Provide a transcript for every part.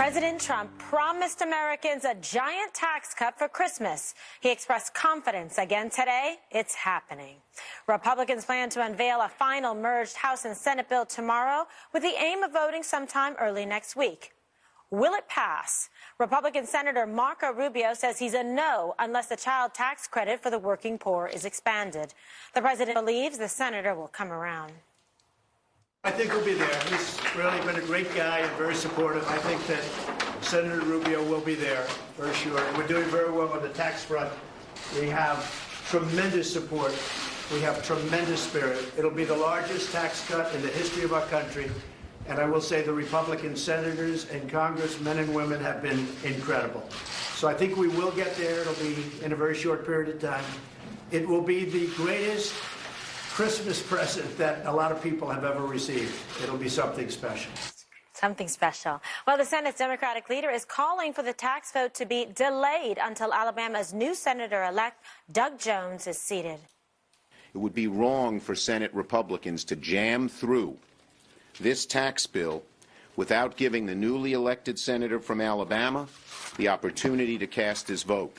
President Trump promised Americans a giant tax cut for Christmas. He expressed confidence again today. It's happening. Republicans plan to unveil a final merged House and Senate bill tomorrow with the aim of voting sometime early next week. Will it pass? Republican Senator Marco Rubio says he's a no unless the child tax credit for the working poor is expanded. The president believes the senator will come around. I think he'll be there. He's really been a great guy and very supportive. I think that Senator Rubio will be there, for sure. We're doing very well on the tax front. We have tremendous support. We have tremendous spirit. It'll be the largest tax cut in the history of our country. And I will say the Republican senators and congressmen and women have been incredible. So I think we will get there. It'll be in a very short period of time. It will be the greatest Christmas present that a lot of people have ever received. It'll be something special. Something special. Well, the Senate's Democratic leader is calling for the tax vote to be delayed until Alabama's new senator-elect, Doug Jones, is seated. It would be wrong for Senate Republicans to jam through this tax bill without giving the newly elected senator from Alabama the opportunity to cast his vote.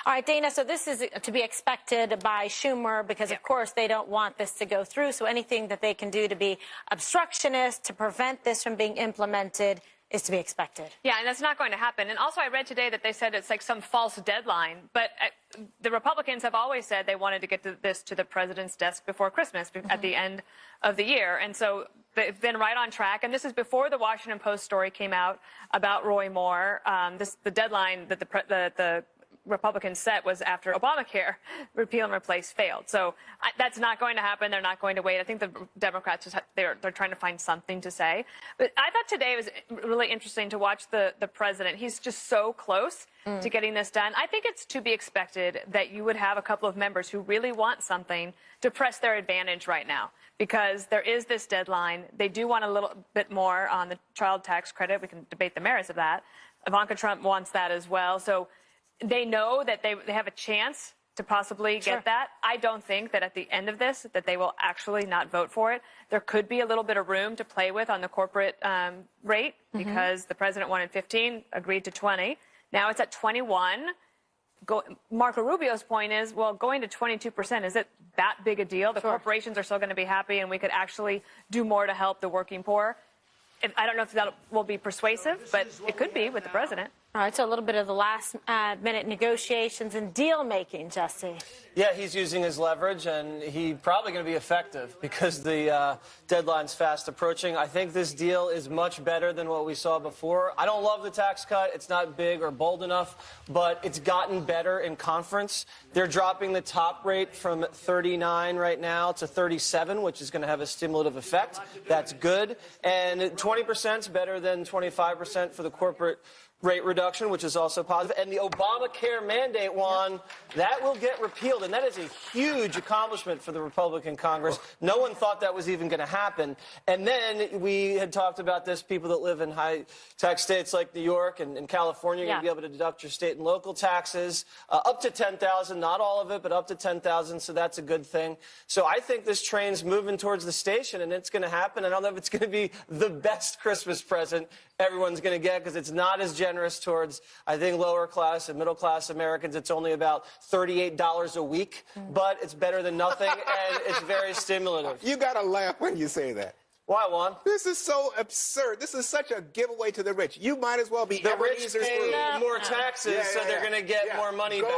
All right, Dana, so this is to be expected by Schumer because, of course, they don't want this to go through. So anything that they can do to be obstructionist, to prevent this from being implemented, is to be expected. Yeah, and that's not going to happen. And also I read today that they said it's like some false deadline. But the Republicans have always said they wanted to get this to the president's desk before Christmas, at the end of the year. And so they've been right on track. And this is before the Washington Post story came out about Roy Moore. The deadline that the Republicans set was after Obamacare repeal and replace failed. So that's not going to happen. They're not going to wait. I think the Democrats they're trying to find something to say. But I thought today was really interesting to watch the president. He's just so close to getting this done. I think it's to be expected that you would have a couple of members who really want something to press their advantage right now, because there is this deadline. They do want a little bit more on the child tax credit. We can debate the merits of that. Ivanka Trump wants that as well. So they know that they have a chance to possibly get that. I don't think that at the end of this that they will actually not vote for it. There could be a little bit of room to play with on the corporate rate because the president wanted 15, agreed to 20. Now it's at 21. Marco Rubio's point is, well, going to 22%, is it that big a deal? The corporations are still going to be happy and we could actually do more to help the working poor. I don't know if that will be persuasive, but it could be with the president. All right, so a little bit of the last-minute negotiations and deal-making, Jesse. Yeah, he's using his leverage, and he's probably going to be effective because the deadline's fast approaching. I think this deal is much better than what we saw before. I don't love the tax cut. It's not big or bold enough, but it's gotten better in conference. They're dropping the top rate from 39 right now to 37, which is going to have a stimulative effect. That's good. And 20% is better than 25% for the corporate rate reduction, which is also positive. And the Obamacare mandate, Juan, that will get repealed. And that is a huge accomplishment for the Republican Congress. No one thought that was even going to happen. And then we had talked about this. People that live in high-tax states like New York and California are going to be able to deduct your state and local taxes up to $10,000. Not all of it, but up to $10,000. So that's a good thing. So I think this train's moving towards the station, and it's going to happen. I don't know if it's going to be the best Christmas present everyone's going to get because it's not as generous towards, I think, lower class and middle class Americans. It's only about $38 a week, but it's better than nothing, and it's very stimulative. You got to laugh when you say that. Why, Juan? This is so absurd. This is such a giveaway to the rich. You might as well be the rich pay more taxes, so they're going to get more money back.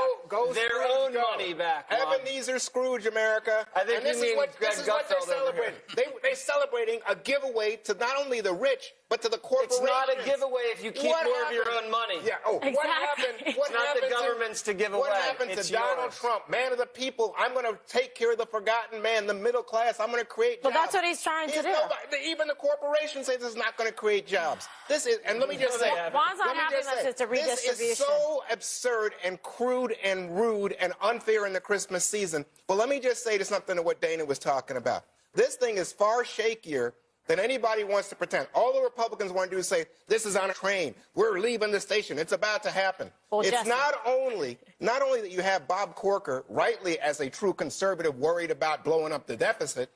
Their own money back. Juan. Ebenezer Scrooge, America. I think this is what they're celebrating. They're celebrating a giveaway to not only the rich, but to the corporations. It's not a giveaway if you keep more of your own money. Yeah. Oh, exactly. What happened? It's not the government's to give away. What happened to Donald Trump, man of the people? I'm going to take care of the forgotten man, the middle class. I'm going to create jobs. Well, that's what he's trying to do. Even the corporation says this is not going to create jobs. This is, and let me just say, Juan's not happy unless it's a redistribution. This is so absurd and crude and rude and unfair in the Christmas season. But let me just say something to what Dana was talking about. This thing is far shakier than anybody wants to pretend. All the Republicans want to do is say, this is on a train. We're leaving the station. It's about to happen. Well, it's Jesse, not only that you have Bob Corker, rightly as a true conservative, worried about blowing up the deficit,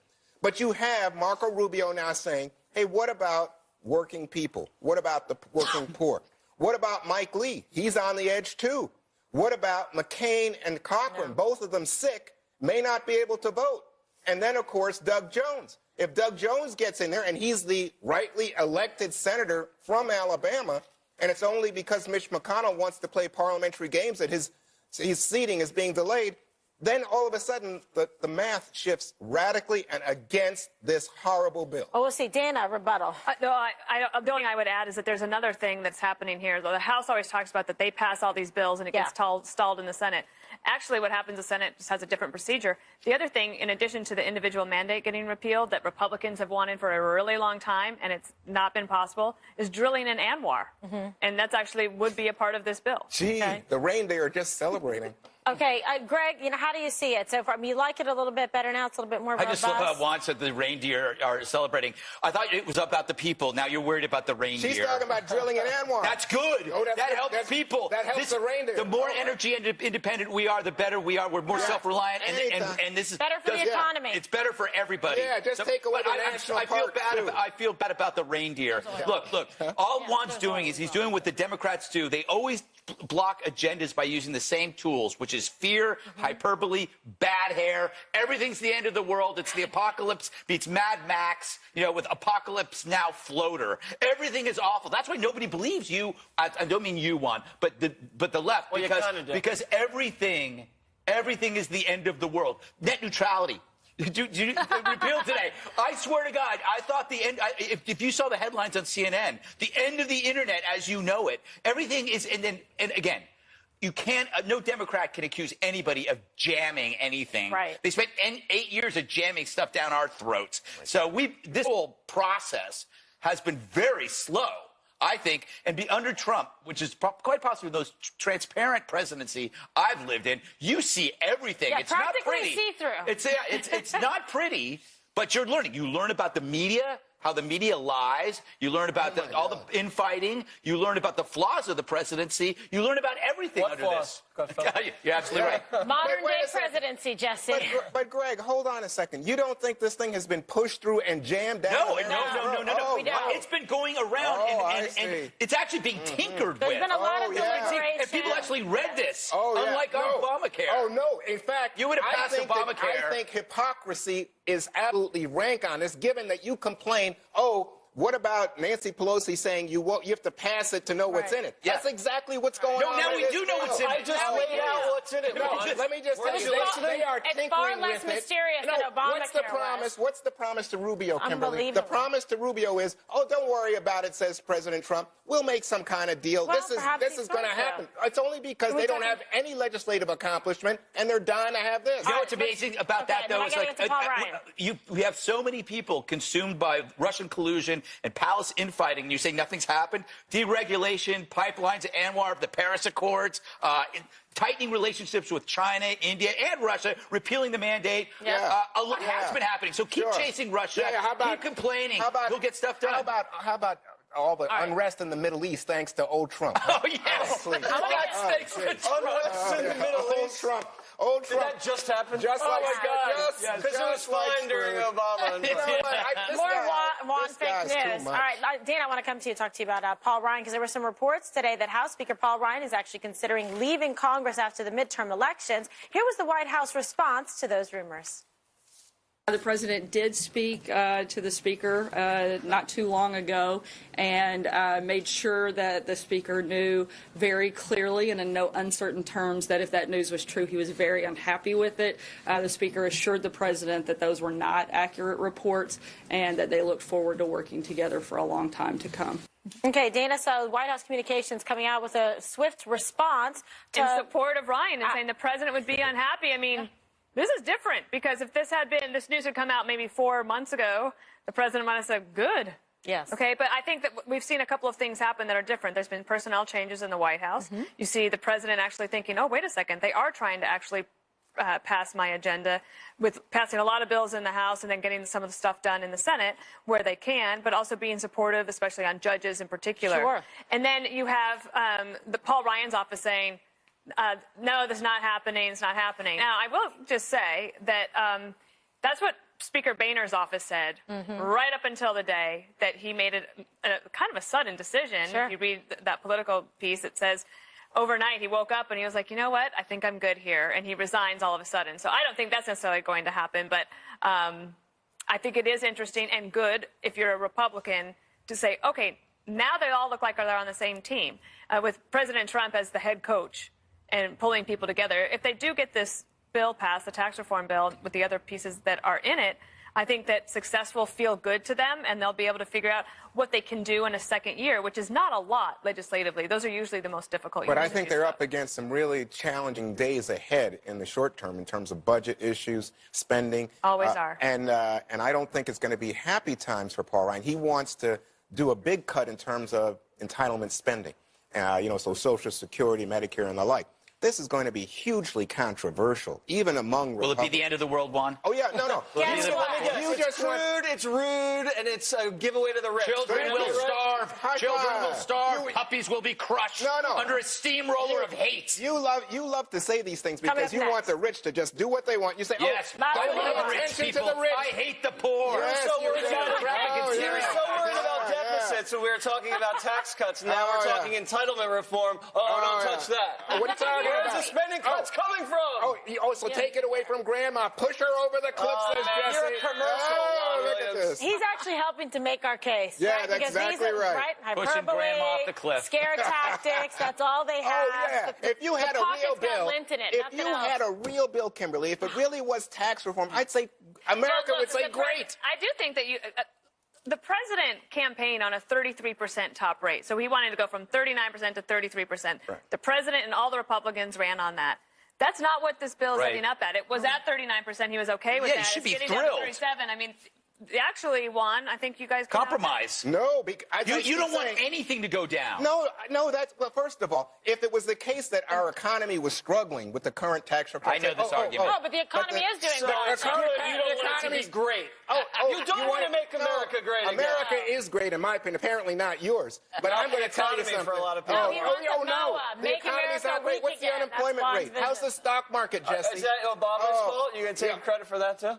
but you have Marco Rubio now saying, hey, what about working people? What about the working poor? What about Mike Lee? He's on the edge, too. What about McCain and Cochran? Both of them sick, may not be able to vote. And then, of course, Doug Jones. If Doug Jones gets in there, and he's the rightly elected senator from Alabama, and it's only because Mitch McConnell wants to play parliamentary games that his seating is being delayed, then all of a sudden the math shifts radically and against this horrible bill. Oh, we'll see. Dana, rebuttal. The only thing I would add is that there's another thing that's happening here. The House always talks about that they pass all these bills and it gets stalled in the Senate. Actually, what happens, the Senate just has a different procedure. The other thing, in addition to the individual mandate getting repealed that Republicans have wanted for a really long time, and it's not been possible, is drilling in ANWR. And that's actually would be a part of this bill. Gee, the reindeer are just celebrating. Okay, Greg, how do you see it so far? I mean, you like it a little bit better now? It's a little bit more I robust. just love how Juan said the reindeer are celebrating. I thought it was about the people. Now you're worried about the reindeer. She's talking about drilling in ANWR. That's good. Oh, that helps people. That helps the reindeer. The more energy independent we are, the better we are. We're more self-reliant. And this is better for the economy. It's better for everybody. Yeah, just take away the national park, I feel bad about the reindeer. Look. All Juan's doing is he's doing what the Democrats do. They always block agendas by using the same tools, which is fear, hyperbole, bad hair. Everything's the end of the world. It's the apocalypse beats Mad Max, with Apocalypse Now floater. Everything is awful. That's why nobody believes you. I don't mean you, Juan, but the left, because everything is the end of the world. Net neutrality. Repealed today. I swear to God, I thought the end. If you saw the headlines on CNN, the end of the internet as you know it, everything is. And again, you can't. No Democrat can accuse anybody of jamming anything. Right. They spent 8 years of jamming stuff down our throats. Right. So this whole process has been very slow, I think, and be under Trump, which is quite possibly the most transparent presidency I've lived in. You see everything. Yeah, it's not pretty. see-through. It's not pretty, but you're learning. You learn about the media, how the media lies. You learn about all the infighting. You learn about the flaws of the presidency. You learn about everything What under flaws? this. You're absolutely right. Modern-day presidency, Jesse. But Greg, hold on a second. You don't think this thing has been pushed through and jammed down? No. We don't. It's been going around, and it's actually being tinkered There's with. been a lot of deliberation. And people actually read this, Oh, yeah. unlike Obamacare. Oh, no. In fact, You would have passed Obamacare. I think hypocrisy is absolutely rank on this, given that you complain, what about Nancy Pelosi saying you have to pass it to know what's in it? Yeah. That's exactly what's going on. Now we do know what's in it. I just laid out what's in it. Let me just tell you, they are tinkering It's far less with it. mysterious than Obamacare What's the promise? What's the promise to Rubio, Kimberly? The Unbelievable. promise to Rubio is, don't worry about it, says President Trump. We'll make some kind of deal. Well, this is going to happen. It's only because they don't have any legislative accomplishment, and they're dying to have this. You know what's amazing about that, though? Is we have so many people consumed by Russian collusion and palace infighting. You say nothing's happened. Deregulation, pipelines, ANWR, the Paris Accords, tightening relationships with China, India, and Russia, repealing the mandate. A lot has been happening. So keep chasing Russia. Keep complaining. You'll get stuff done. How about all the unrest in the Middle East thanks to old Trump? Oh, yes. Please. Thanks to Trump. Unrest in the Middle East. Old Did Trump. that just happen? Just oh like my God! Yes, Because it was fine during Obama. More fake news. All right, Dan, I want to come to you and talk to you about Paul Ryan, because there were some reports today that House Speaker Paul Ryan is actually considering leaving Congress after the midterm elections. Here was the White House response to those rumors. The president did speak to the speaker not too long ago and made sure that the speaker knew very clearly and in no uncertain terms that if that news was true, he was very unhappy with it. The speaker assured the president that those were not accurate reports and that they looked forward to working together for a long time to come. Okay, Dana, so White House Communications coming out with a swift response to in support of Ryan and saying the president would be unhappy. I mean, this is different, because if this news had come out maybe 4 months ago, the president might have said, good. Yes. Okay, but I think that we've seen a couple of things happen that are different. There's been personnel changes in the White House. You see the president actually thinking, oh, wait a second, they are trying to actually pass my agenda, with passing a lot of bills in the House and then getting some of the stuff done in the Senate where they can, but also being supportive, especially on judges in particular. Sure. And then you have the Paul Ryan's office saying, no, this is not happening. It's not happening. Now, I will just say that that's what Speaker Boehner's office said right up until the day that he made it kind of a sudden decision. Sure. If you read that Political piece, it says overnight he woke up and he was like, you know what, I think I'm good here. And he resigns all of a sudden. So I don't think that's necessarily going to happen. But I think it is interesting and good if you're a Republican to say, okay, now they all look like they're on the same team. With President Trump as the head coach and pulling people together, if they do get this bill passed, the tax reform bill, with the other pieces that are in it, I think that success will feel good to them, and they'll be able to figure out what they can do in a second year, which is not a lot legislatively. Those are usually the most difficult years. But I think they're up against some really challenging days ahead in the short term in terms of budget issues, spending. Always are. And I don't think it's going to be happy times for Paul Ryan. He wants to do a big cut in terms of entitlement spending, so Social Security, Medicare, and the like. This is going to be hugely controversial, even among Republicans. Will it be the end of the world, Juan? Oh, yeah, no. Guess what? It's rude, and it's a giveaway to the rich. Children will starve. High Children five. will starve. Puppies will be crushed under a steamroller of hate. You love to say these things Coming because up you next. want the rich to just do what they want. You say, Yes, oh, I don't love pay rich attention people. to the rich. I hate the poor. Yes, So you worried do. about Oh, yeah. You're so worried about deficits, and we were talking about tax cuts. Now Oh, we're yeah. talking entitlement reform. Don't touch that. What are you talking Where's about? the spending cuts coming from? So take it away from Grandma. Push her over the cliff, says man, Jesse. you're a commercial, Oh, Ron look at Williams. this. He's actually helping to make our case. Yeah, right? that's Because these exactly are, right. Hyperbole, Pushing Grandma off the cliff. Scare tactics, that's all they have. Oh, yeah. If you had the a real pocket's got bill, lint in it, if nothing you else. had a real bill, Kimberly, if it really was tax reform, I'd say America would say great. I do think that the president campaigned on a 33% top rate. So he wanted to go from 39% to 33%. Right. The president and all the Republicans ran on that. That's not what this bill is Right. ending up at. It was at 39%. He was okay with Yeah, that. you should It's be getting down to thrilled. 37. I mean, actually, Juan, I think you guys can Compromise. No, You don't want anything to go down. No, well, first of all, if it was the case that our economy was struggling with the current tax reform... I know this argument. Oh, but the economy is doing well. You don't want it to be great. You don't want to make America great again. America is great, in my opinion. Apparently not yours. But I'm going to tell you economy something. for a lot of people. No, he wants no. Noah. The Make economy's America not great. weak What's the again. unemployment That's rate? Juan's How's the stock market, Jesse? Is that Obama's fault? You're going to take credit for that, too?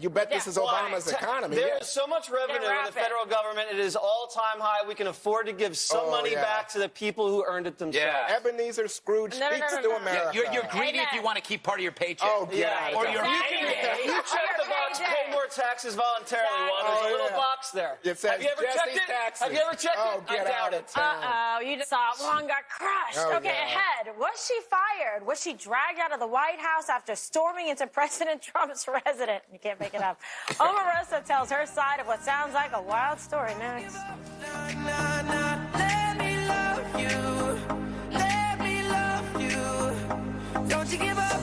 You bet this is Obama's economy. There yes. is so much revenue in wrap the it. federal government. It is all-time high. We can afford to give some money back to the people who earned it themselves. Yeah. Ebenezer Scrooge speaks to America. You're greedy if you want to keep part of your paycheck. Oh, get out of Or town. your payday. You check the box, pay more taxes voluntarily, Juan. There's a little box there. It says Have you ever Jesse's checked it? taxes. Have you ever checked Oh, it? I get doubt out it. of town. Uh-oh, you just saw Juan got crushed. Oh, Okay, yeah. ahead. Was she fired? Was she dragged out of the White House after storming into President Trump's residence? You can't make it up. Omarosa tells her side of what sounds like a wild story next. Let me love you. Let me love you. Don't you give up.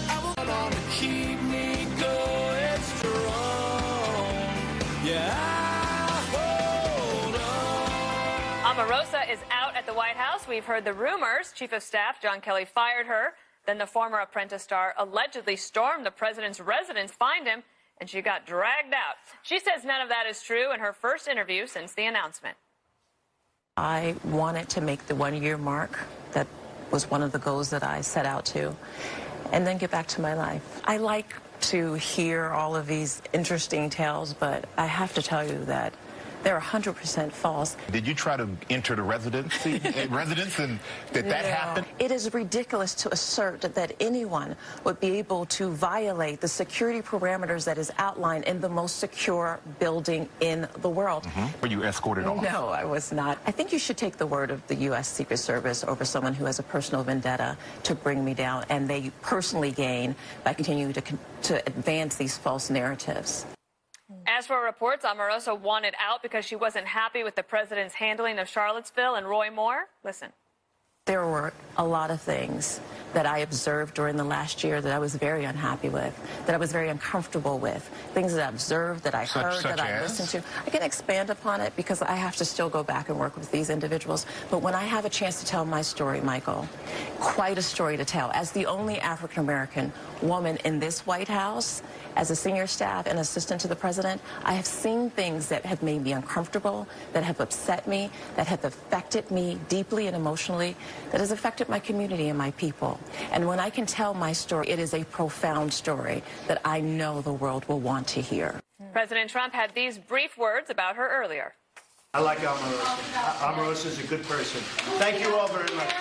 I want on to keep me going strong. Yeah, hold on. Omarosa is out at the White House. We've heard the rumors. Chief of Staff John Kelly fired her. Then the former Apprentice star allegedly stormed the president's residence, fined him, and she got dragged out. She says none of that is true in her first interview since the announcement. I wanted to make the one-year mark. That was one of the goals that I set out to, and then get back to my life. I like to hear all of these interesting tales, but I have to tell you that they're 100% false. Did you try to enter the residence and did that happen? It is ridiculous to assert that anyone would be able to violate the security parameters that is outlined in the most secure building in the world. Were you escorted off? No, I was not. I think you should take the word of the U.S. Secret Service over someone who has a personal vendetta to bring me down, and they personally gain by continuing to advance these false narratives. As for reports, Omarosa wanted out because she wasn't happy with the president's handling of Charlottesville and Roy Moore. Listen. There were a lot of things that I observed during the last year that I was very unhappy with, that I was very uncomfortable with, things that I observed, that I heard, that I listened to. I can expand upon it because I have to still go back and work with these individuals. But when I have a chance to tell my story, Michael, quite a story to tell. As the only African-American woman in this White House, as a senior staff and assistant to the president, I have seen things that have made me uncomfortable, that have upset me, that have affected me deeply and emotionally, that has affected my community and my people. And when I can tell my story, it is a profound story that I know the world will want to hear. President Trump had these brief words about her earlier. I like Omarosa. Omarosa is a good person. Thank you all very much.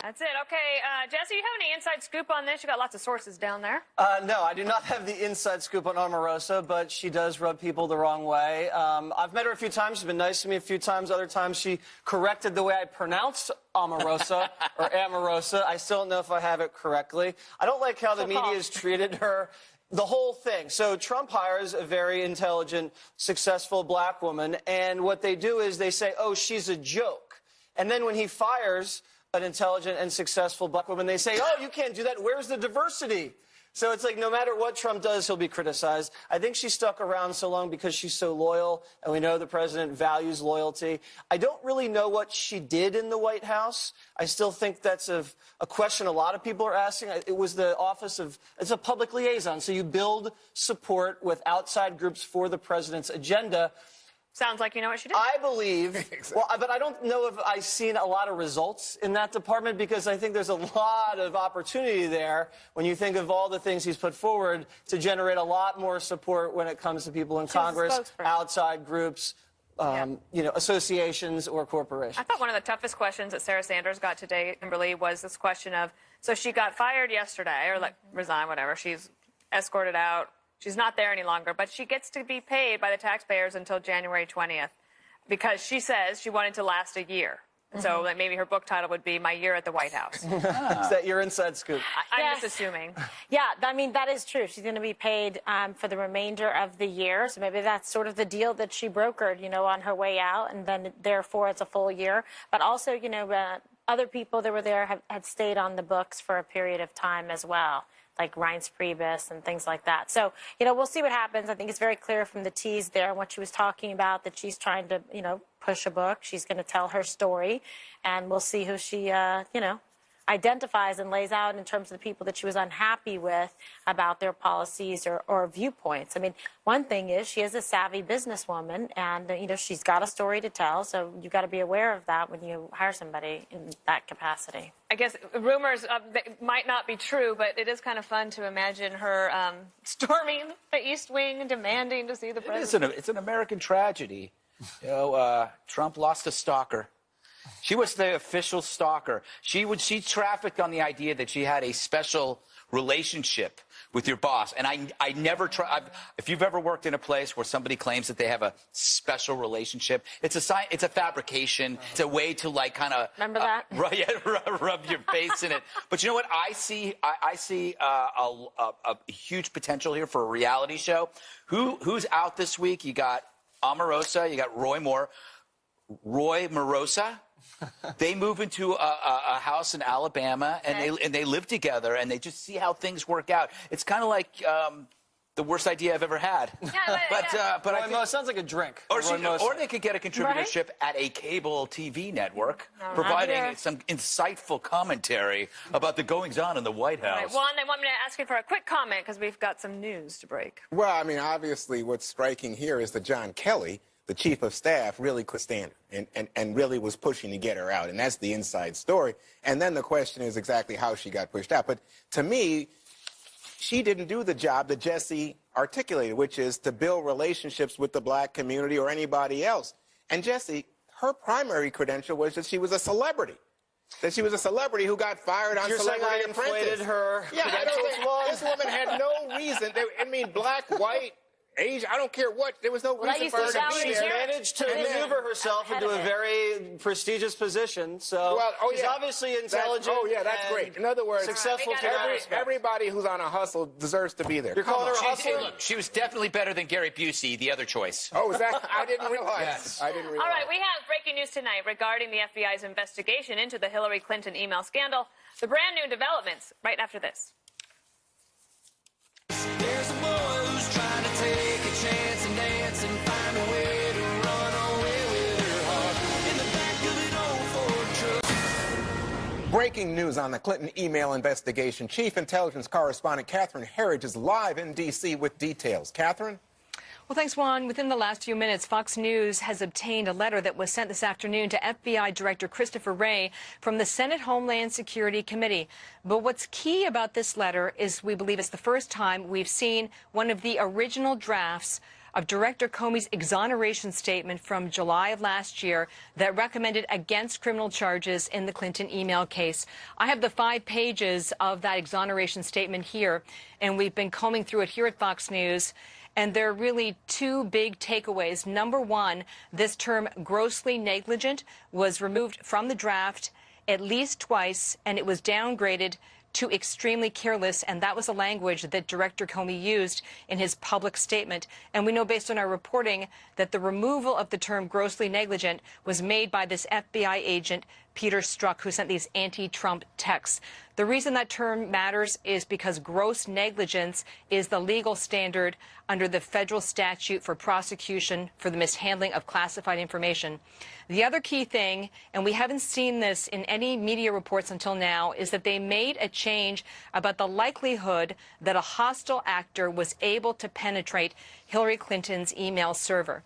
That's it. Okay, Jesse, you have any inside scoop on this? You got lots of sources down there. No, I do not have the inside scoop on Omarosa, but she does rub people the wrong way. I've met her a few times. She's been nice to me a few times. Other times she corrected the way I pronounced Omarosa or Amarosa. I still don't know if I have it correctly. I don't like how the media has treated her. The whole thing. So Trump hires a very intelligent, successful black woman, and what they do is they say, oh, she's a joke. And then when he fires an intelligent and successful black woman, they say, oh, you can't do that. Where's the diversity? So it's like no matter what Trump does, he'll be criticized. I think she stuck around so long because she's so loyal, and we know the president values loyalty. I don't really know what she did in the White House. I still think that's a question a lot of people are asking. It was the office of, it's a public liaison, so you build support with outside groups for the president's agenda. Sounds like you know what she did. I believe, well, but I don't know if I've seen a lot of results in that department because I think there's a lot of opportunity there when you think of all the things he's put forward to generate a lot more support when it comes to people in Congress, outside groups, you know, associations or corporations. I thought one of the toughest questions that Sarah Sanders got today, Kimberly, was this question of, so she got fired yesterday, or like resigned, whatever. She's escorted out. She's not there any longer, but she gets to be paid by the taxpayers until January 20th because she says she wanted to last a year. So like maybe her book title would be My Year at the White House. Is that your inside scoop? I'm just assuming. Yeah, I mean, that is true. She's going to be paid for the remainder of the year. So maybe that's sort of the deal that she brokered, you know, on her way out. And then therefore it's a full year. But also, you know, other people that were there had stayed on the books for a period of time as well, like Reince Priebus and things like that. So, you know, we'll see what happens. I think it's very clear from the tease there and what she was talking about that she's trying to, you know, push a book. She's going to tell her story, and we'll see who she, you know, identifies and lays out in terms of the people that she was unhappy with about their policies or viewpoints. I mean, one thing is she is a savvy businesswoman, and, you know, she's got a story to tell, so you've got to be aware of that when you hire somebody in that capacity. I guess rumors that might not be true, but it is kind of fun to imagine her storming the East Wing, demanding to see the president. It's an American tragedy. You know, Trump lost a stalker. She was the official stalker. She trafficked on the idea that she had a special relationship with your boss. And I never try. If you've ever worked in a place where somebody claims that they have a special relationship, it's a fabrication. It's a way to like kind of remember that, rub your face in it. But you know what? I see a huge potential here for a reality show. Who's out this week? You got Omarosa. You got Roy Morosa. They move into a house in Alabama, and they live together, and they just see how things work out. It's kind of like the worst idea I've ever had. Yeah, but I think it sounds like a drink. Or they could get a contributorship at a cable TV network, providing some insightful commentary about the goings-on in the White House. Right. Juan, they want me to ask you for a quick comment because we've got some news to break. Well, I mean, obviously what's striking here is that John Kelly, the chief of staff, really could stand her and really was pushing to get her out. And that's the inside story. And then the question is exactly how she got pushed out. But to me, she didn't do the job that Jesse articulated, which is to build relationships with the black community or anybody else. And Jesse, her primary credential was that she was a celebrity. That she was a celebrity who got fired on Celebrity Apprentice. Her yeah, I don't think this woman had no reason. I mean, black, white, Age, I don't care what. There was no reason for her to be there. She managed to maneuver herself into a very prestigious position. So she's obviously intelligent. That's great. In other words, successful. Everybody who's on a hustle deserves to be there. You're calling her a hustler? Look, she was definitely better than Gary Busey, the other choice. Oh, is that? I didn't realize. Yes. I didn't realize. All right, we have breaking news tonight regarding the FBI's investigation into the Hillary Clinton email scandal. The brand new developments right after this. There's a boy who's trying to take a chance and dance and find a way to run away with her heart in the back of an old Ford truck. Breaking news on the Clinton email investigation. Chief Intelligence Correspondent Catherine Herridge is live in D.C. with details. Catherine? Well, thanks, Juan. Within the last few minutes, Fox News has obtained a letter that was sent this afternoon to FBI Director Christopher Wray from the Senate Homeland Security Committee. But what's key about this letter is we believe it's the first time we've seen one of the original drafts of Director Comey's exoneration statement from July of last year that recommended against criminal charges in the Clinton email case. I have the 5 pages of that exoneration statement here, and we've been combing through it here at Fox News. And there are really 2 big takeaways. Number one, this term grossly negligent was removed from the draft at least twice, and it was downgraded to extremely careless, and that was the language that Director Comey used in his public statement. And we know based on our reporting that the removal of the term grossly negligent was made by this FBI agent, Peter Strzok, who sent these anti-Trump texts. The reason that term matters is because gross negligence is the legal standard under the federal statute for prosecution for the mishandling of classified information. The other key thing, and we haven't seen this in any media reports until now, is that they made a change about the likelihood that a hostile actor was able to penetrate Hillary Clinton's email server.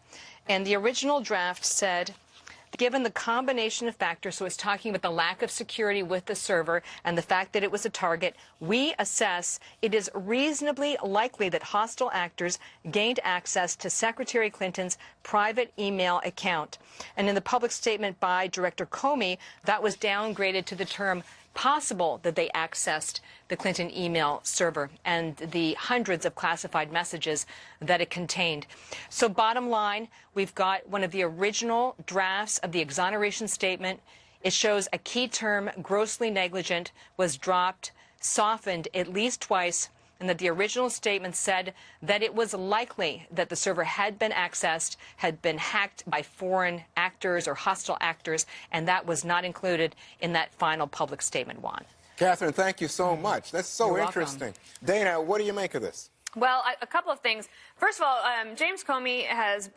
And the original draft said, given the combination of factors, so it's talking about the lack of security with the server and the fact that it was a target, we assess it is reasonably likely that hostile actors gained access to Secretary Clinton's private email account. And in the public statement by Director Comey, that was downgraded to the term possible that they accessed the Clinton email server and the hundreds of classified messages that it contained. So bottom line, we've got one of the original drafts of the exoneration statement. It shows a key term, grossly negligent, was dropped, softened at least twice, and that the original statement said that it was likely that the server had been accessed, had been hacked by foreign actors or hostile actors, and that was not included in that final public statement, Juan. Catherine, thank you so much. That's so You're interesting. welcome. Dana, what do you make of this? Well, a couple of things. First of all, James Comey has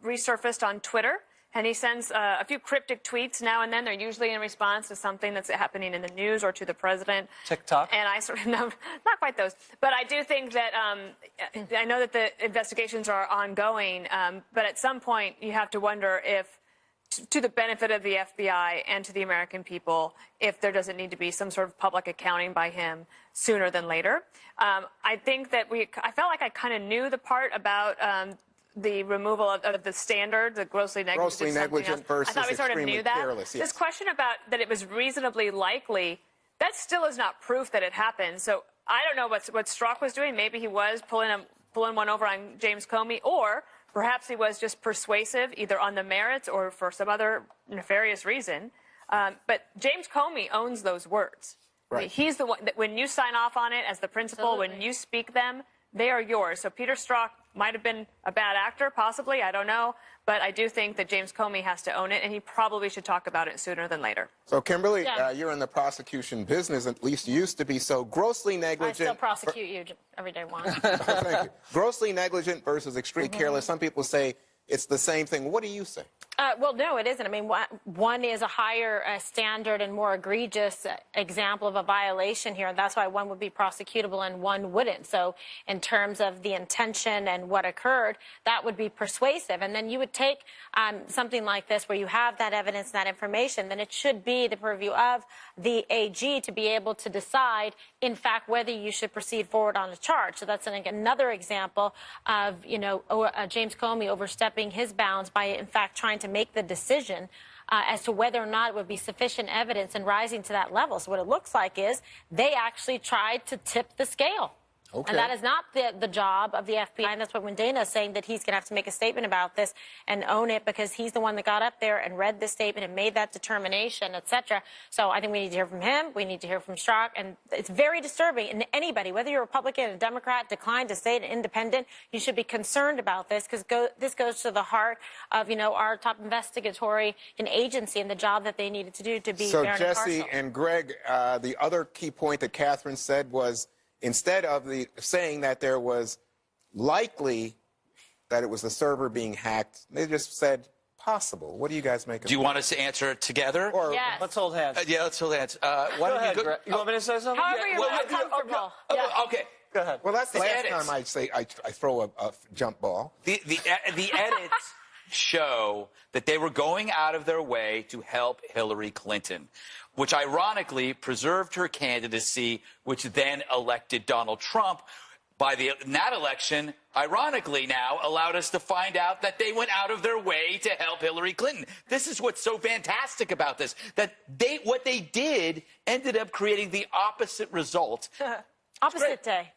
resurfaced on Twitter, and he sends a few cryptic tweets now and then. They're usually in response to something that's happening in the news or to the president. TikTok? And I sort of, no, not quite those. But I do think that, I know that the investigations are ongoing, but at some point you have to wonder if, to the benefit of the FBI and to the American people, if there doesn't need to be some sort of public accounting by him sooner than later. I think that I felt like I kind of knew the part about the removal of the standard, the grossly negligent. Grossly negligent versus I thought we sort of extremely knew that. careless, yes. This question about that it was reasonably likely, that still is not proof that it happened. So I don't know what Strzok was doing. Maybe he was pulling one over on James Comey, or perhaps he was just persuasive, either on the merits or for some other nefarious reason. But James Comey owns those words. Right. I mean, he's the one that when you sign off on it as the principal, Absolutely. when you speak them, they are yours. So Peter Strzok might have been a bad actor, possibly. I don't know. But I do think that James Comey has to own it, and he probably should talk about it sooner than later. So, Kimberly, Yeah. you're in the prosecution business, at least you used to be. So grossly I negligent. still prosecute you every day, Juan. Thank you. Grossly negligent versus extremely careless. Some people say it's the same thing. What do you say? Well, no, it isn't. I mean, one is a higher standard and more egregious example of a violation here, and that's why one would be prosecutable and one wouldn't. So in terms of the intention and what occurred, that would be persuasive. And then you would take something like this where you have that evidence and that information, then it should be the purview of the AG to be able to decide, in fact, whether you should proceed forward on a charge. So that's another example of, James Comey overstepping his bounds by, in fact, trying to make the decision as to whether or not it would be sufficient evidence and rising to that level. So what it looks like is they actually tried to tip the scale. Okay. And that is not the job of the FBI. And that's what when Dana is saying that he's going to have to make a statement about this and own it because he's the one that got up there and read the statement and made that determination, et cetera. So I think we need to hear from him. We need to hear from Strzok. And it's very disturbing. And anybody, whether you're a Republican, a Democrat, declined to stay an independent, you should be concerned about this because this goes to the heart of, our top investigatory agency and the job that they needed to do to be fair and impartial. So, Jesse and Greg, the other key point that Catherine said was, instead of saying that there was likely that it was the server being hacked, they just said possible. What do you guys make of it? Do you want us to answer it together? Or, Yes. Let's hold hands. Yeah, let's hold hands. Why Go don't ahead, you Greg. You want me to say something? However you're more comfortable. Yeah. Okay. Go ahead. Well, that's the last edits. time I'd say I throw a jump ball. The edits show that they were going out of their way to help Hillary Clinton, which ironically preserved her candidacy, which then elected Donald Trump. In that election, ironically now, allowed us to find out that they went out of their way to help Hillary Clinton. This is what's so fantastic about this, that what they did ended up creating the opposite result. Opposite day.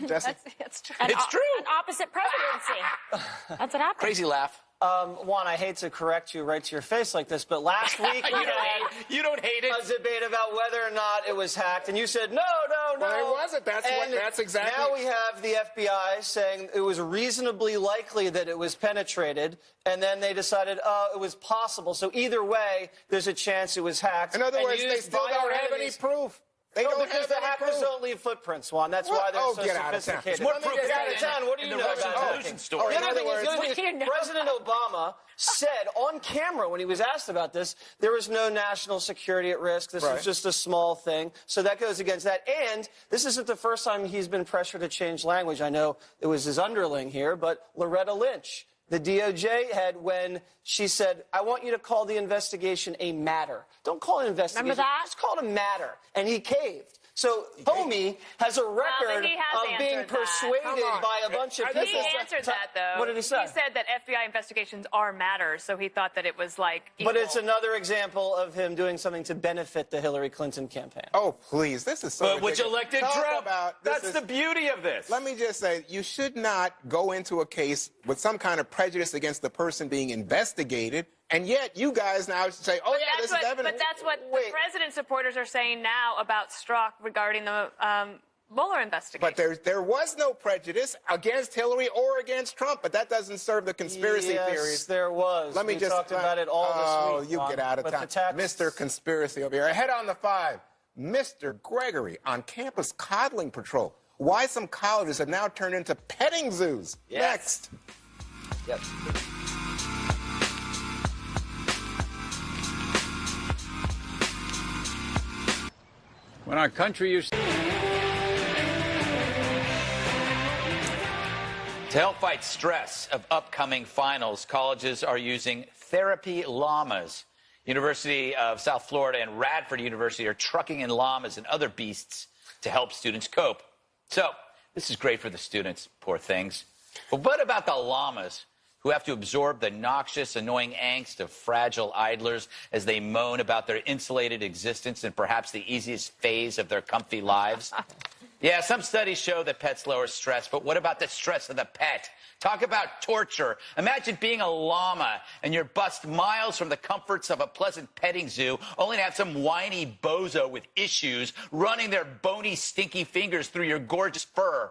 Jesse? That's true. It's true. An opposite presidency. That's what happened. Crazy laugh. Juan, I hate to correct you right to your face like this, but last week You don't hate it. a debate about whether or not it was hacked, and you said, no. Well, it wasn't. That's exactly. Now we have the FBI saying it was reasonably likely that it was penetrated, and then they decided, it was possible. So either way, there's a chance it was hacked. In other and words, they used still by don't our have any enemies. proof. They No, don't because have the any hackers proof. don't leave footprints, Juan. That's why they're so Get out of town. sophisticated. It's more Let me proof get out of than town. What do you know Russian about collusion hacking? story. The In other other thing is, words- the other thing is, President Obama said on camera when he was asked about this, there was no national security at risk. This was just a small thing. So that goes against that. And this isn't the first time he's been pressured to change language. I know it was his underling here, but Loretta Lynch, the DOJ head, when she said, I want you to call the investigation a matter. Don't call it an investigation. Remember that? Just call it a matter. And he caved. So Comey has a record he has of being answered that. persuaded Come on. by a bunch of people. He answered that, though. What did he say? He said that FBI investigations are matters, so he thought that it was like But equal. it's another example of him doing something to benefit the Hillary Clinton campaign. Oh, please. This is so But which ridiculous. elected Talk Trump? about- this That's is- the beauty of this. Let me just say, you should not go into a case with some kind of prejudice against the person being investigated, and yet you guys now say, oh, yeah, this is evidence. But that's what Wait. the president's supporters are saying now about Strzok regarding the Mueller investigation. But there was no prejudice against Hillary or against Trump, but that doesn't serve the conspiracy yes, theories. there was. Let me we just talked about it all this week. you Juan, get out of with town. the texts. Mr. Conspiracy over here. Ahead on the 5, Mr. Gregory on campus coddling patrol. Why some colleges have now turned into petting zoos. Yes. Next. Yep. When our country used To help fight stress of upcoming finals, colleges are using therapy llamas. University of South Florida and Radford University are trucking in llamas and other beasts to help students cope. So, this is great for the students, poor things. But what about the llamas who have to absorb the noxious, annoying angst of fragile idlers as they moan about their insulated existence and perhaps the easiest phase of their comfy lives? Yeah, some studies show that pets lower stress, but what about the stress of the pet? Talk about torture. Imagine being a llama and you're bussed miles from the comforts of a pleasant petting zoo, only to have some whiny bozo with issues running their bony, stinky fingers through your gorgeous fur.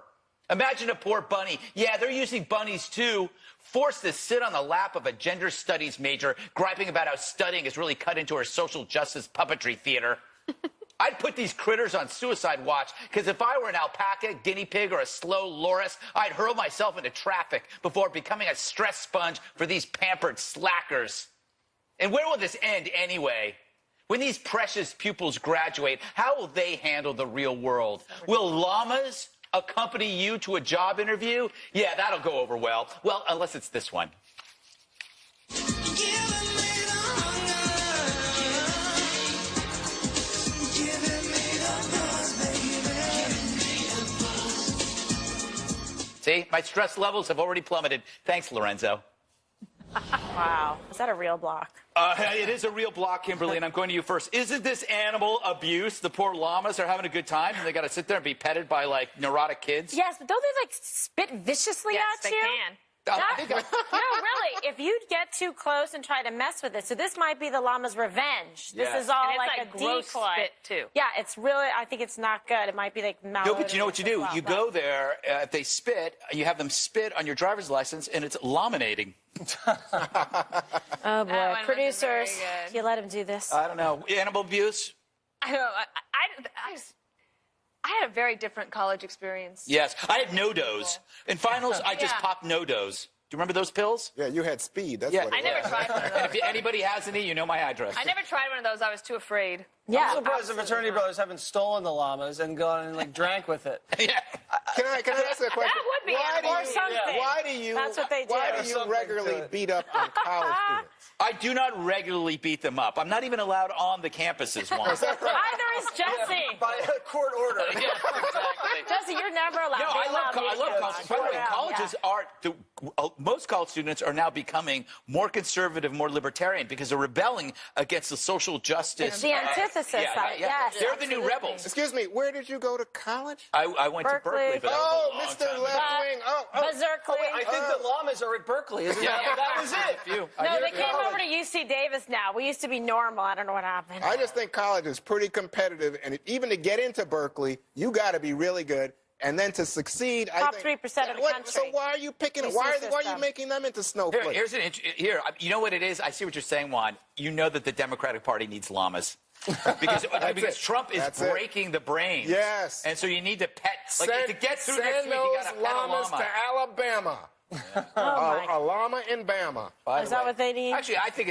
Imagine a poor bunny. Yeah, they're using bunnies too. Forced to sit on the lap of a gender studies major, griping about how studying has really cut into her social justice puppetry theater. I'd put these critters on suicide watch, because if I were an alpaca, guinea pig, or a slow loris, I'd hurl myself into traffic before becoming a stress sponge for these pampered slackers. And where will this end anyway? When these precious pupils graduate, how will they handle the real world? Will llamas accompany you to a job interview? Yeah, that'll go over well. Well, unless it's this one. See, my stress levels have already plummeted. Thanks, Lorenzo. Wow. Is that a real block? It is a real block, Kimberly, and I'm going to you first. Isn't this animal abuse? The poor llamas are having a good time, and they got to sit there and be petted by, like, neurotic kids? Yes, but don't they, like, spit viciously yes, at they you? can. No, really. If you get too close and try to mess with it, so this might be the llama's revenge. This Yes. is all And it's like like a gross decoy. spit, too. Yeah, it's really. I think it's not good. It might be like No, but you know what you do? You go there, if they spit, you have them spit on your driver's license, and it's laminating. Oh boy, wasn't producers, very good. you let him do this. I don't know. Animal abuse? I don't know. I had a very different college experience. Yes. I had no-dos. In finals, I just Yeah. popped no-dos. Do you remember those pills? Yeah, you had speed. That's Yeah. what it I never was. tried one of those. And if anybody has any, you know my address. I never tried one of those. I was too afraid. Yeah, I'm surprised the fraternity brothers haven't stolen the llamas and gone and like drank with it. Yeah. Can I ask a question? That would be or something. Why do you? That's what they do. Why do you Something regularly to it. beat up on college students? I do not regularly beat them up. I'm not even allowed on the campuses, Juan. Either is Jesse. By a court order. Yeah, exactly. Jesse, you're never allowed. No, They allow me I to love go college. on. By the way, Yeah. colleges are most college students are now becoming more conservative, more libertarian because they're rebelling against the social justice. It's the antithesis of it, yes, They're the new absolutely. rebels. Excuse me, where did you go to college? I went to Berkeley, but that Oh, was a long Mr. time Left ago. Wing. Oh, Berkeley. I think the llamas are at Berkeley. Isn't Yeah, that was it? You. No, they came over to UC Davis now. We used to be normal. I don't know what happened. I just think college is pretty competitive, and even to get into Berkeley, you got to be really good. And then to succeed, Top I think 3% of the country. So why are you picking? UC Why are you system. making them into snowflakes? Here's an you know what it is? I see what you're saying, Juan. You know that the Democratic Party needs llamas. because Trump is breaking the brains. Yes. And so you need to to get through next send week, you got those to pet a llamas llama. to Alabama. my. A llama in Bama. Is that what they need? Actually, I think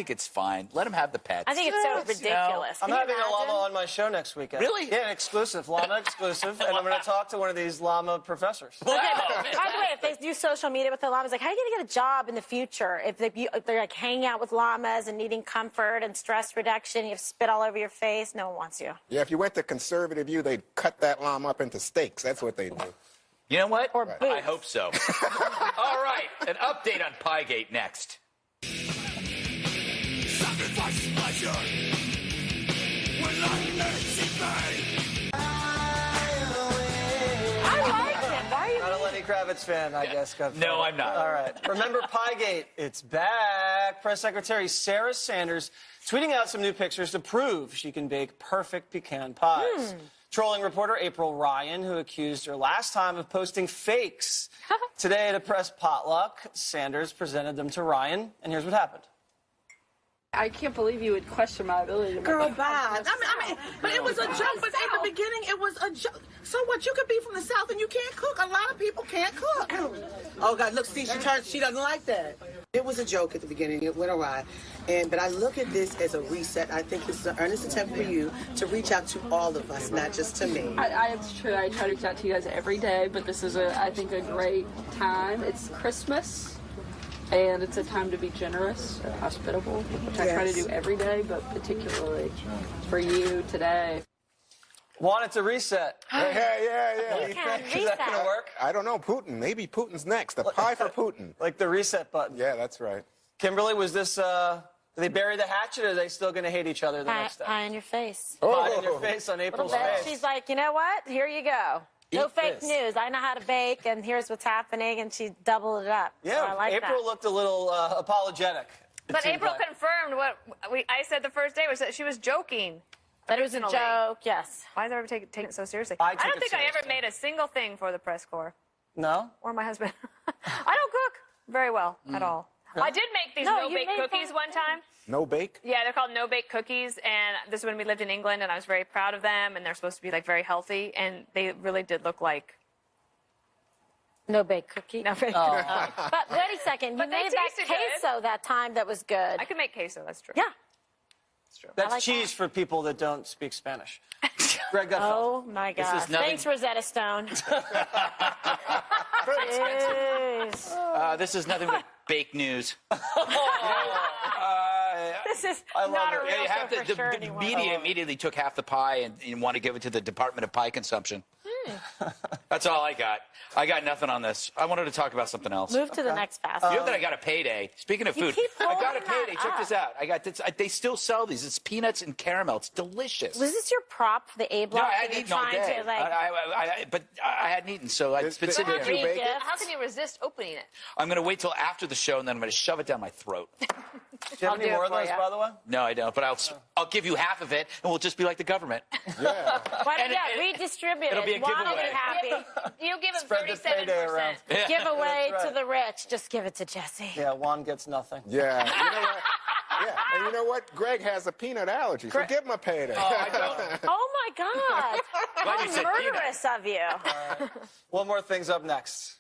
it's fine. Let them have the pets. I think it's so ridiculous. I'm Can you having a llama imagine? on my show next weekend. Really? Yeah, an exclusive, llama exclusive, and I'm going to talk to one of these llama professors. Okay, but by the way, if they do social media with the llamas, like, how are you going to get a job in the future if they're like hanging out with llamas and needing comfort and stress reduction? You have spit all over your face. No one wants you. Yeah, if you went to conservative U, they'd cut that llama up into steaks. That's what they do. You know what? Or boots. I hope so. All right, an update on Piegate next. Sacrifice is pleasure when life makes it pain. I like him. Why are you? Not a Lenny Kravitz fan, I guess, Gutfeld. No, I'm not. All right. Remember Piegate? It's back. Press Secretary Sarah Sanders tweeting out some new pictures to prove she can bake perfect pecan pies. Trolling reporter April Ryan, who accused her last time of posting fakes. Today at a press potluck, Sanders presented them to Ryan, and here's what happened. I can't believe you would question my ability to make Girl, that bye. I mean, but it was a joke. But in the beginning, it was a joke. So what? You could be from the South and you can't cook. A lot of people can't cook. Oh God, look, see, she doesn't like that. It was a joke at the beginning. It went awry, but I look at this as a reset. I think this is an earnest attempt for you to reach out to all of us, not just to me. It's true. I try to reach out to you guys every day, but this is I think a great time. It's Christmas, and it's a time to be generous and hospitable, which I try to do every day, but particularly for you today. Want it to reset. Yeah. What do you think? Is that going to work? I don't know. Putin. Maybe Putin's next. The pie for Putin. Like the reset button. Yeah, that's right. Kimberly, was this, did they bury the hatchet, or are they still going to hate each other the next day? Pie in your face. Pie in your face on April's Little bit. face. She's like, you know what? Here you go. No Eat fake this. news. I know how to bake, and here's what's happening, and she doubled it up. Yeah, So I like April that. looked a little apologetic. it But seemed April like. confirmed what I said the first day was that she was joking. That it was a joke, yes. Why is everybody taking it so seriously? I I took don't it think I ever seriously. made a single thing for the press corps No? or my husband. I don't cook very well at all. I did make these No, you no-bake made cookies them- one time. No bake? Yeah, they're called no-bake cookies, and this is when we lived in England, and I was very proud of them, and they're supposed to be like very healthy, and they really did look like No bake cookie. no bake. But wait a second. You But they made that tasted good. queso that time that was good. I could make queso. That's true. Yeah. That's like cheese for people that don't speak Spanish. Greg Gutfeld. Oh, my God. is nothing- Thanks, Rosetta Stone. Jeez. This is nothing but fake news. This is I love not it. a real Yeah, you have show to, for sure the anymore. media immediately took half the pie and want to give it to the Department of Pie Consumption. That's all I got. I got nothing on this. I wanted to talk about something else. Move to the next fast. You know that I got a payday. Speaking of You food, keep I got a holding payday. that Check up. this out. I got this. They still sell these. It's peanuts and caramel. It's delicious. Was this your prop for the A No, block? I that hadn't you're eaten all trying day. to, like, But I hadn't eaten, so it's been sitting Did here. you bake it? How can you resist opening it? I'm going to wait till after the show, and then I'm going to shove it down my throat. Do you have I'll any do more it of for those, ya. by the way? No, I don't. But I'll give you half of it, and we'll just be like the government. Yeah. why don't And you redistribute it'll it? be a Juan will giveaway. be happy. You give him Spread the payday around. 37%. Give away That's right. to the rich. Just give it to Jesse. Yeah, Juan gets nothing. Yeah. You know what? Yeah. And you know what? Greg has a peanut allergy, so give him a payday. I don't. Oh, my God. Glad you How said murderous of you. One more thing's up next.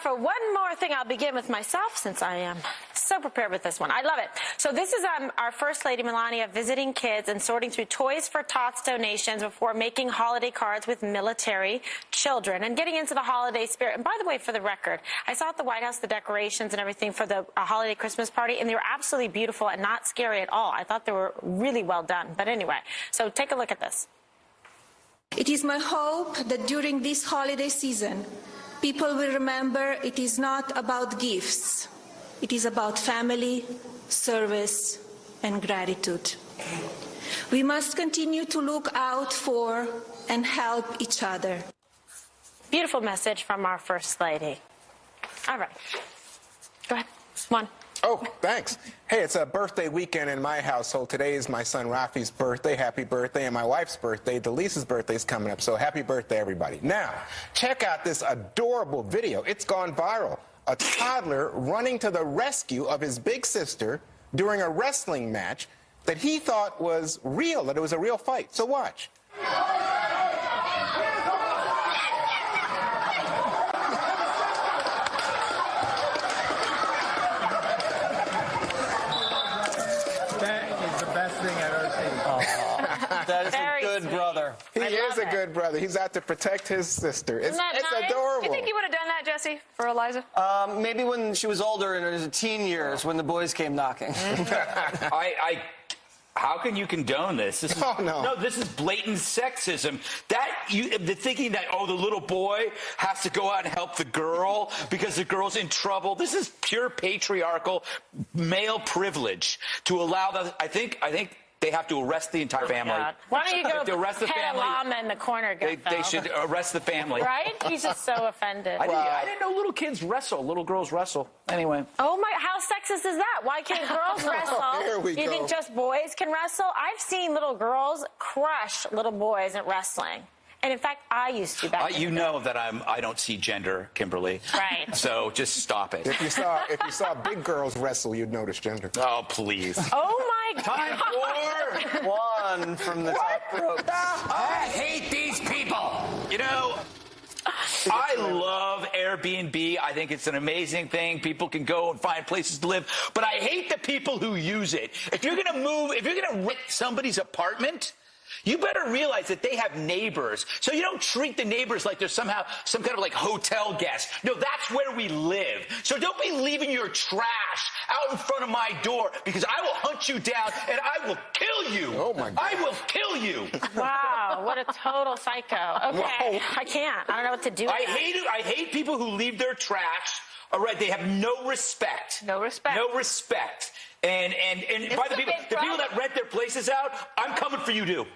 for one more thing, I'll begin with myself since I am so prepared with this one. I love it. So this is our First Lady Melania visiting kids and sorting through Toys for Tots donations before making holiday cards with military children and getting into the holiday spirit. And by the way, for the record, I saw at the White House the decorations and everything for the holiday Christmas party, and they were absolutely beautiful and not scary at all. I thought they were really well done. But anyway, so take a look at this. It is my hope that during this holiday season, people will remember it is not about gifts. It is about family, service, and gratitude. We must continue to look out for and help each other. Beautiful message from our First Lady. All right. Go ahead. Juan. Oh, thanks. Hey, it's a birthday weekend in my household. Today is my son Rafi's birthday. Happy birthday. And my wife's birthday. Delisa's birthday is coming up. So happy birthday, everybody. Now, check out this adorable video. It's gone viral. A toddler running to the rescue of his big sister during a wrestling match that he thought was real, that it was a real fight. So watch. That is a good brother. He is a good brother. He's out to protect his sister. It's nice? adorable. Do you think you would have done that, Jesse, for Eliza? Maybe when she was older in her teen years, when the boys came knocking. How can you condone this? This is, no, this is blatant sexism. The thinking that, the little boy has to go out and help the girl because the girl's in trouble. This is pure patriarchal male privilege to allow that. I think they have to arrest the entire family. Why don't you go to arrest the pet family? a llama in the corner, Gutfeld? They should arrest the family. Right? He's just so offended. I didn't know little kids wrestle. Little girls wrestle. Anyway. Oh, my, how sexist is that? Why can't girls wrestle? There we You go. think just boys can wrestle? I've seen little girls crush little boys at wrestling. And in fact, I used to back in You the know that I don't see gender, Kimberly. Right. So just stop it. If you saw big girls wrestle, you'd notice gender. Oh, please. Oh, my God. Time for Juan from the top rope. I hate these people. You know, I love Airbnb. I think it's an amazing thing. People can go and find places to live. But I hate the people who use it. If you're going to rent somebody's apartment, you better realize that they have neighbors. So you don't treat the neighbors like they're somehow some kind of like hotel guest. No, that's where we live. So don't be leaving your trash out in front of my door because I will hunt you down and I will kill you. Oh, my God. I will kill you. Wow, what a total psycho. Okay, I can't. I don't know what to do with that. I hate people who leave their trash. All right, they have no respect. No respect. No respect. And by the people that rent their places out, I'm coming for you too.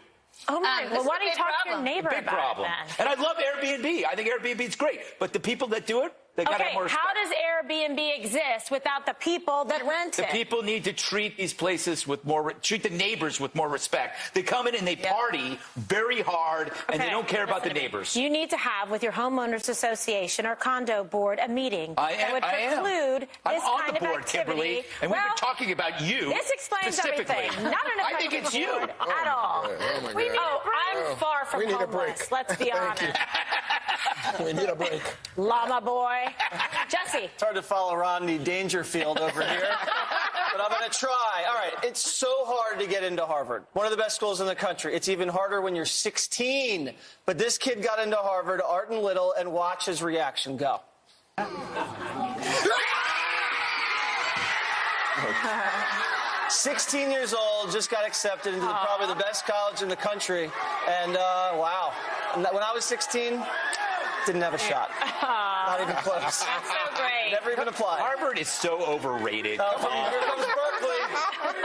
Oh, my. Well, why don't you talk to your neighbor Big about problem. it then? And I love Airbnb. I think Airbnb is great. But the people that do it, they got to have more respect. How does Airbnb exist without the people that rent The it? people need to treat these places treat the neighbors with more respect. They come in and they party very hard, and they don't care about the neighbors. You need to have with your homeowners association or condo board a meeting that would preclude this I'm on kind the board, of activity. Kimberly, and we've been talking about you. This explains specifically. everything. Not enough I think it's you. at all. Oh, my God. I'm far from We need a homeless. break. Let's be honest. We need a break. Llama boy. Jesse. It's hard to follow Rodney Dangerfield over here, but I'm going to try. All right, it's so hard to get into Harvard, one of the best schools in the country. It's even harder when you're 16. But this kid got into Harvard, Art and Little, and watch his reaction. Go. 16 years old, just got accepted into probably the best college in the country. And, wow. When I was 16, didn't have a shot. Not even close. That's so great. Never even applied. Harvard is so overrated. Here comes Berkeley.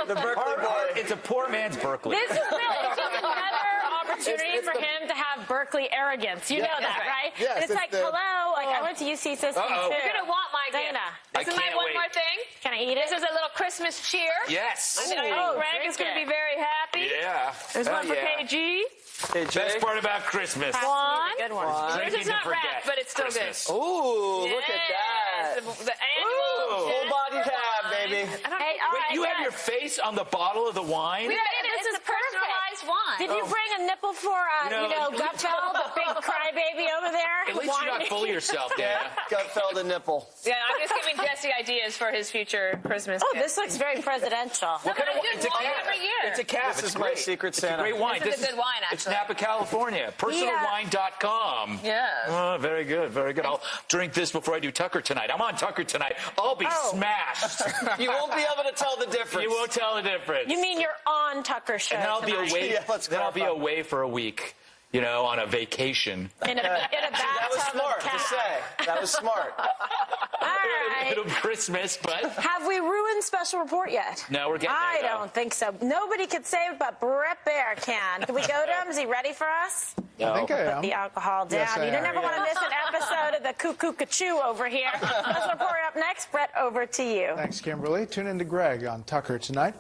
The Berkeley boy. It's a poor man's Berkeley. This is really just another opportunity for him to have Berkeley arrogance. You know that, right? Yes, it's like, hello, like I went to UC System too. You're going to want my gift. Dana. This is my one more thing. Can I eat it? This is a little Christmas cheer. Yes. I think Greg is going to be very happy. Yeah. There's one for KG. Best part about Christmas. Juan. Good one. Yours is not wrapped, but it's still Christmas. good. Ooh, look at that. The annual. Full-body tab, baby. Hey, all right, You have your face on the bottle of the wine? This is personalized wine. wine. Did you bring a nipple for, Gutfeld, the big crybaby over there? At least you're not full of yourself, Dana. Gutfeld a nipple. Yeah, I'm just giving Jesse ideas for his future Christmas Oh, gift. this looks very presidential. What kind of it's a wine every year. It's a cab. This It's is my great. secret It's Santa. a great wine. This is a good wine, It's actually. Napa, California. Personalwine.com. Yeah. Oh, very good, very good. I'll drink this before I do Tucker tonight. I'm on Tucker tonight. I'll be smashed. You won't be able to tell the difference. You won't tell the difference. You mean you're on Tucker's show And then I'll be tonight. away. Yeah, let's then I'll be clarify. away for a week. On a vacation. In a bathtub That was smart of to cat. say. That was smart. All right. It'll be Christmas, but Have we ruined special report yet? No, we're getting I there, though. don't think so. Nobody could save it but Brett Baer can. Can we go to him? Is he ready for us? I think I Put am. the alcohol down. Yes, I You don't am. ever want to miss an episode of the Cuckoo-Cachoo over here. Special report up next. Brett, over to you. Thanks, Kimberly. Tune in to Greg on Tucker tonight.